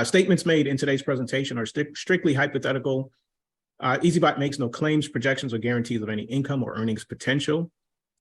Statements made in today's presentation are strictly hypothetical. EazyBot makes no claims, projections, or guarantees of any income or earnings potential.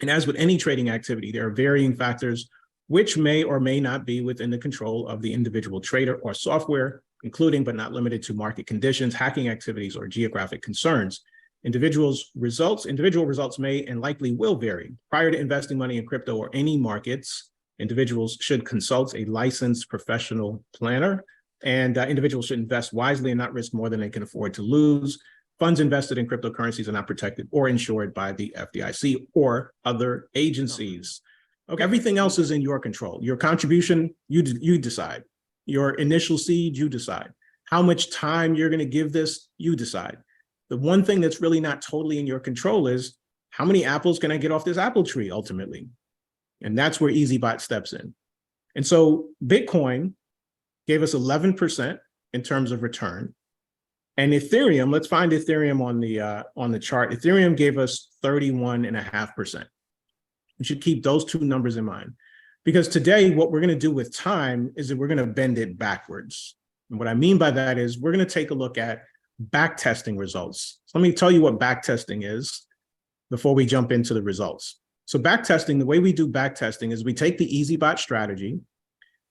And as with any trading activity, there are varying factors which may or may not be within the control of the individual trader or software, including but not limited to market conditions, hacking activities, or geographic concerns. Individual results may and likely will vary. Prior to investing money in crypto or any markets, individuals should consult a licensed professional planner, and individuals should invest wisely and not risk more than they can afford to lose. Funds invested in cryptocurrencies are not protected or insured by the FDIC or other agencies. Okay, everything else is in your control. Your contribution, you decide. Your initial seed, you decide. How much time you're going to give this, you decide. The one thing that's really not totally in your control is how many apples can I get off this apple tree ultimately? And that's where EazyBot steps in. And so Bitcoin gave us 11% in terms of return. And Ethereum, let's find Ethereum on the chart. Ethereum gave us 31.5%. You should keep those two numbers in mind, because today what we're going to do with time is that we're going to bend it backwards. And what I mean by that is we're going to take a look at backtesting results. So let me tell you what backtesting is before we jump into the results. So backtesting, the way we do backtesting is we take the EazyBot strategy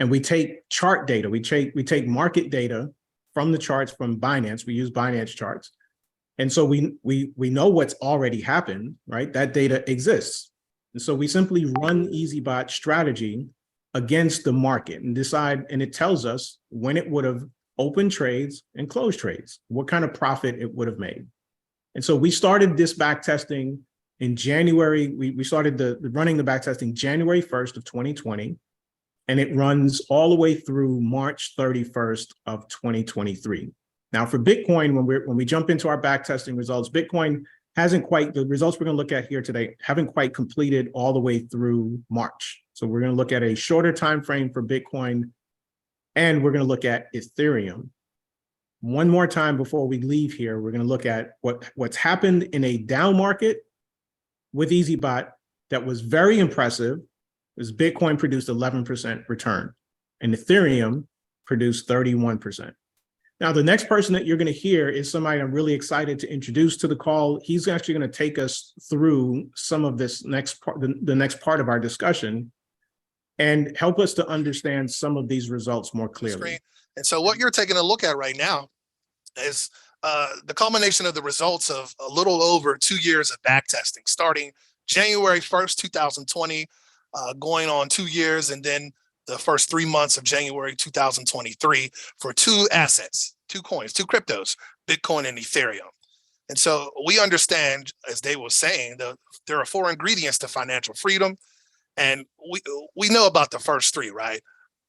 and we take chart data. We take market data from the charts from Binance. We use Binance charts. And so we know what's already happened, right? That data exists. And so we simply run EazyBot strategy against the market and decide, and it tells us when it would have opened trades and closed trades, what kind of profit it would have made. And so we started this backtesting in January. We started running the backtesting January 1st of 2020, and it runs all the way through March 31st of 2023. Now for Bitcoin, when we jump into our backtesting results, Bitcoin hasn't quite, the results we're going to look at here today haven't quite completed all the way through March. So we're going to look at a shorter time frame for Bitcoin, and we're going to look at Ethereum. One more time before we leave here, we're going to look at what's happened in a down market with EazyBot that was very impressive. Is Bitcoin produced 11% return and Ethereum produced 31%. Now, the next person that you're going to hear is somebody I'm really excited to introduce to the call. He's actually going to take us through some of this next part, the next part of our discussion, and help us to understand some of these results more clearly. And so what you're taking a look at right now is the culmination of the results of a little over 2 years of backtesting, starting January 1st, 2020, going on 2 years, and then the first 3 months of January 2023 for two assets, two coins, two cryptos, Bitcoin and Ethereum. And so we understand, as Dave was saying, there are 4 ingredients to financial freedom. And we know about the first 3, right?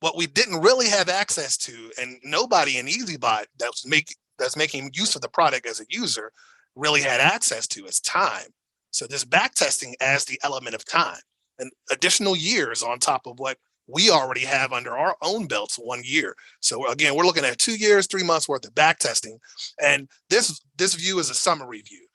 What we didn't really have access to, and nobody in EazyBot that's making use of the product as a user really had access to, is time. So this backtesting adds the element of time and additional years on top of what we already have under our own belts, 1 year. So again, we're looking at 2 years, 3 months worth of backtesting. And this view is a summary view.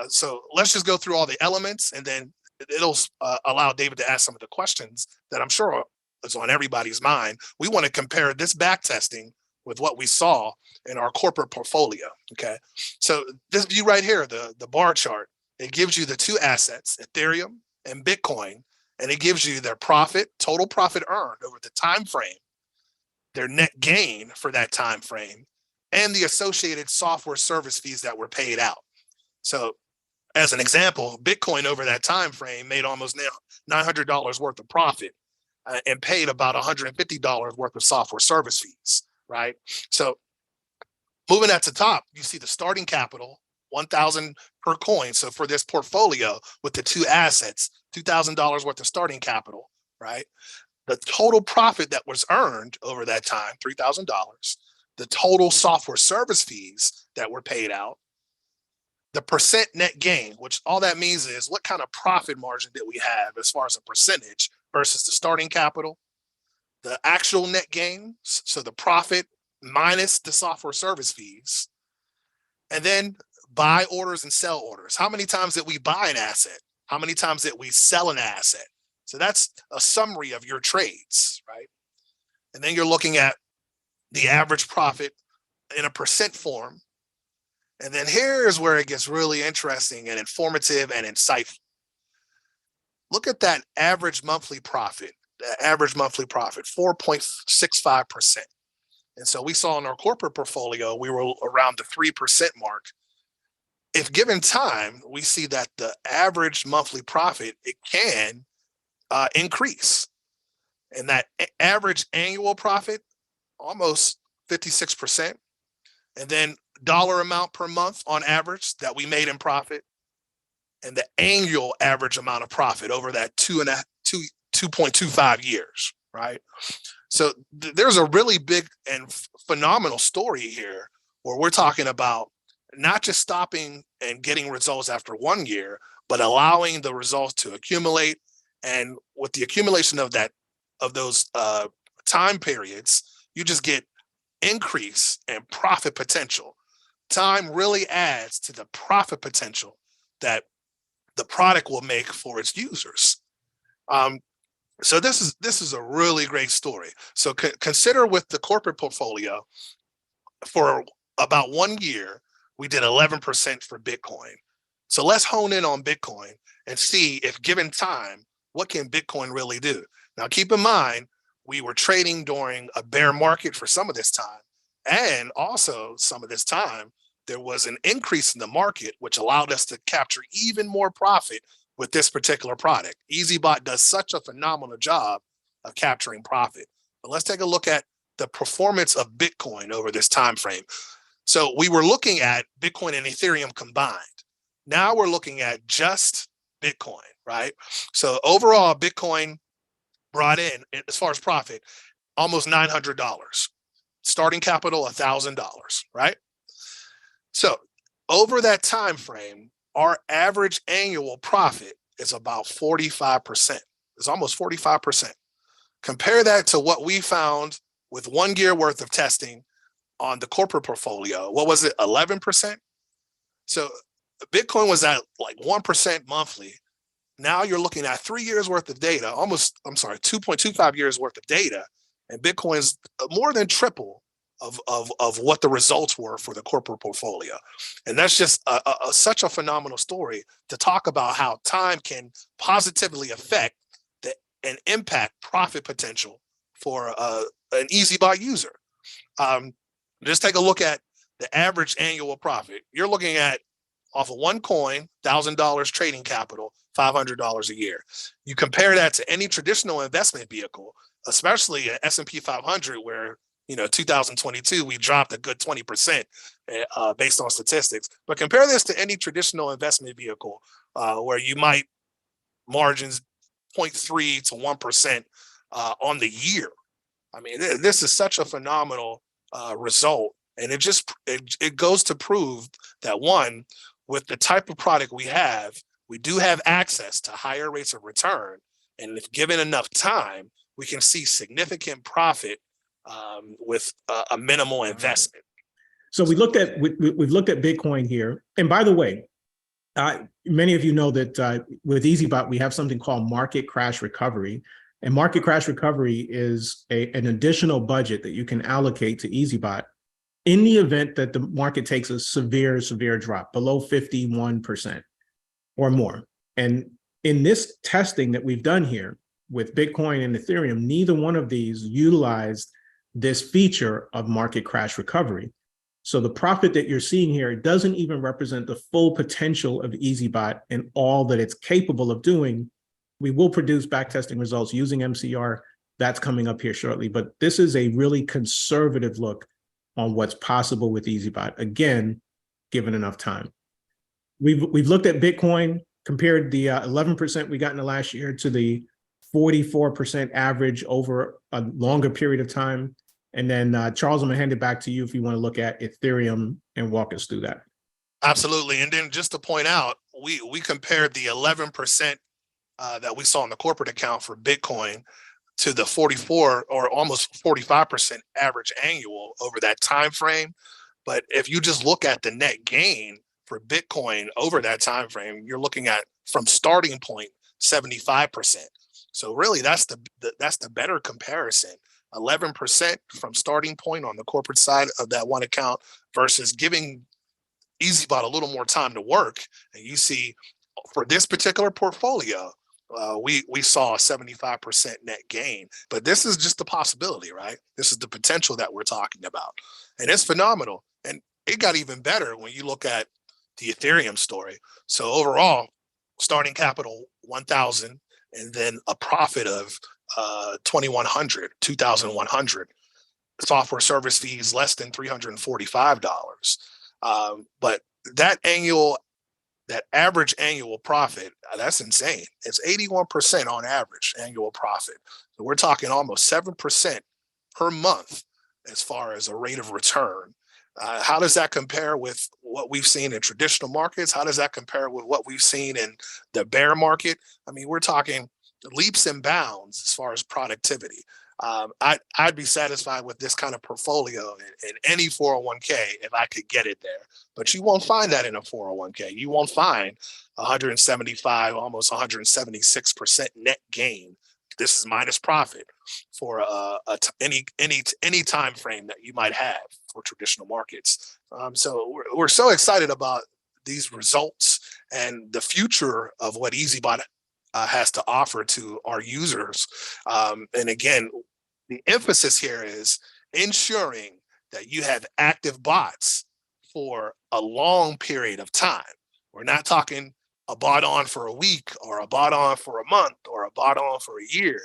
So let's just go through all the elements, and then it'll allow David to ask some of the questions that I'm sure is on everybody's mind. We want to compare this backtesting with what we saw in our corporate portfolio, okay? So this view right here, the bar chart, it gives you the two assets, Ethereum and Bitcoin, and it gives you their profit, total profit earned over the time frame, their net gain for that time frame, and the associated software service fees that were paid out. So as an example, Bitcoin over that time frame made almost $900 worth of profit and paid about $150 worth of software service fees, right? So moving at the top, you see the starting capital, $1,000 per coin. So for this portfolio with the two assets, $2,000 worth of starting capital, right? The total profit that was earned over that time, $3,000, the total software service fees that were paid out, the percent net gain, which all that means is what kind of profit margin did we have as far as a percentage versus the starting capital, the actual net gain, so the profit minus the software service fees, and then buy orders and sell orders. How many times did we buy an asset? How many times did we sell an asset? So that's a summary of your trades, right? And then you're looking at the average profit in a percent form. And then here's where it gets really interesting and informative and insightful. Look at that average monthly profit, 4.65%. And so we saw in our corporate portfolio, we were around the 3% mark. If given time, we see that the average monthly profit, it can increase. And that average annual profit, almost 56%. And then dollar amount per month on average that we made in profit, and the annual average amount of profit over that 2.25 years, right? So there's a really big and phenomenal story here where we're talking about not just stopping and getting results after 1 year, but allowing the results to accumulate. And with the accumulation of those time periods, you just get increase and profit potential. Time really adds to the profit potential that the product will make for its users. So this is a really great story. So consider with the corporate portfolio, for about 1 year, we did 11% for Bitcoin. So let's hone in on Bitcoin and see, if given time, what can Bitcoin really do? Now, keep in mind, we were trading during a bear market for some of this time. And also some of this time, there was an increase in the market, which allowed us to capture even more profit with this particular product. EazyBot does such a phenomenal job of capturing profit. But let's take a look at the performance of Bitcoin over this time frame. So we were looking at Bitcoin and Ethereum combined. Now we're looking at just Bitcoin, right? So overall, Bitcoin brought in, as far as profit, almost $900. Starting capital, $1,000, right? So over that time frame, our average annual profit is about 45%. It's almost 45%. Compare that to what we found with 1 year worth of testing on the corporate portfolio. What was it? 11%. So Bitcoin was at like 1% monthly. Now you're looking at 3 years worth of data, 2.25 years worth of data, and Bitcoin's more than triple of what the results were for the corporate portfolio. And that's just such a phenomenal story to talk about how time can positively affect and impact profit potential for an EazyBot user. Just take a look at the average annual profit. You're looking at, off of one coin, $1,000 trading capital, $500 a year. You compare that to any traditional investment vehicle, especially an S&P 500, where 2022, we dropped a good 20% based on statistics. But compare this to any traditional investment vehicle where you might margins 0.3 to 1% on the year. I mean, this is such a phenomenal result. And it goes to prove that, one, with the type of product we do have access to higher rates of return. And if given enough time, we can see significant profit with a minimal investment. So we've looked at Bitcoin here. And by the way, many of you know that with EazyBot, we have something called market crash recovery. And market crash recovery is an additional budget that you can allocate to EazyBot in the event that the market takes a severe drop below 51% or more. And in this testing that we've done here with Bitcoin and Ethereum, neither one of these utilized this feature of market crash recovery. So the profit that you're seeing here doesn't even represent the full potential of EazyBot and all that it's capable of doing. We will produce backtesting results using MCR. That's coming up here shortly. But this is a really conservative look on what's possible with EazyBot, again, given enough time. We've looked at Bitcoin, compared the 11% we got in the last year to the 44% average over a longer period of time. And then Charles, I'm gonna hand it back to you if you want to look at Ethereum and walk us through that. Absolutely. And then just to point out, we compared the 11% that we saw in the corporate account for Bitcoin to the 44 or almost 45% average annual over that time frame. But if you just look at the net gain for Bitcoin over that time frame, you're looking at, from starting point, 75%. So really, that's the better comparison. 11% from starting point on the corporate side of that one account versus giving EazyBot a little more time to work. And you see for this particular portfolio, we saw a 75% net gain, but this is just the possibility, right? This is the potential that we're talking about, and it's phenomenal. And it got even better when you look at the Ethereum story. So overall, starting capital 1,000, and then a profit of 2,100. Software service fees less than $345. But that average annual profit, that's insane. It's 81% on average annual profit. So we're talking almost 7% per month as far as a rate of return. How does that compare with what we've seen in traditional markets? How does that compare with what we've seen in the bear market? I mean, we're talking leaps and bounds as far as productivity. I'd be satisfied with this kind of portfolio in any 401k if I could get it there. But you won't find that in a 401k. You won't find 175, almost 176% net gain. This is minus profit for any time frame that you might have for traditional markets. So we're so excited about these results and the future of what EazyBot has to offer to our users. And again, the emphasis here is ensuring that you have active bots for a long period of time. We're not talking a bot on for a week or a bot on for a month or a bot on for a year.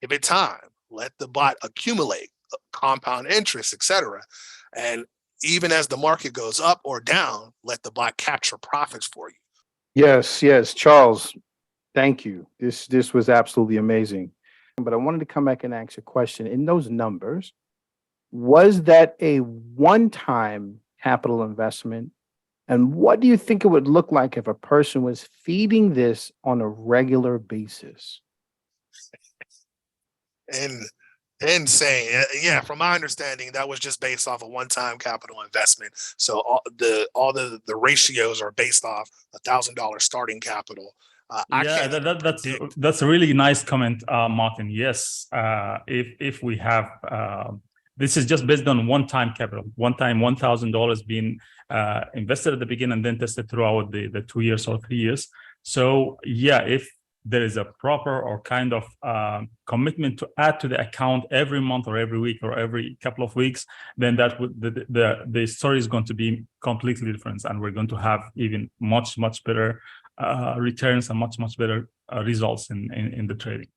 Give it time. Let the bot accumulate compound interest, etc. And even as the market goes up or down, let the bot capture profits for you. Yes, Charles, thank you. This was absolutely amazing. But I wanted to come back and ask a question. In those numbers, was that a one-time capital investment? And what do you think it would look like if a person was feeding this on a regular basis? And insane. Yeah, from my understanding, that was just based off a one-time capital investment. So all the ratios are based off $1,000 starting capital. That's a really nice comment, Martin. Yes, if we have this is just based on one-time capital, one-time $1,000 being invested at the beginning and then tested throughout the 2 years or 3 years. So yeah, if there is a proper or kind of commitment to add to the account every month or every week or every couple of weeks, then that would the story is going to be completely different, and we're going to have even much better returns and much better results in the trading.